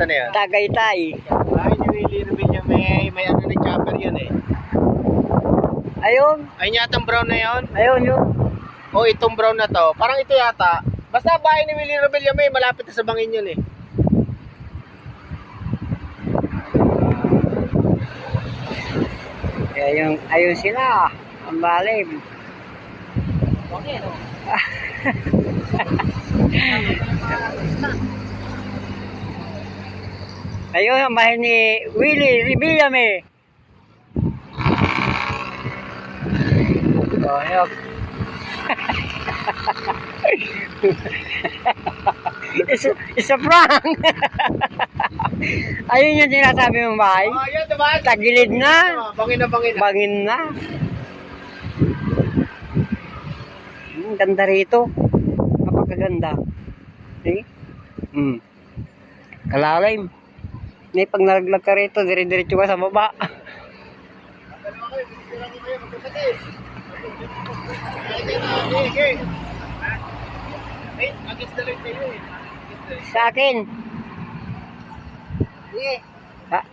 na yan? Tagaytay. Ay, ni Willie Revilla, may ano na chopper yun eh. Ayun. Ay, yatang brown na yun? Ayun yun. O, itong brown na to. Parang ito yata. Basta bahay ni Willie Revilla, malapit na sa bangin yun eh. Ayun sila. Ang balim. Okay, no? Ayun ang bahay ni Willie Revillame. Oh, ayun. It's a prank. Ayun yung sinasabi mong bahay. Oh, yan, diba? Tagilid na. Bangin na, bangin na. Bangin na. Ang ganda rito. Napakaganda. See? Kalalim. May pag nalaglag ka rito, dire-diretso ka sa baba. Sa akin. Sige. Ah,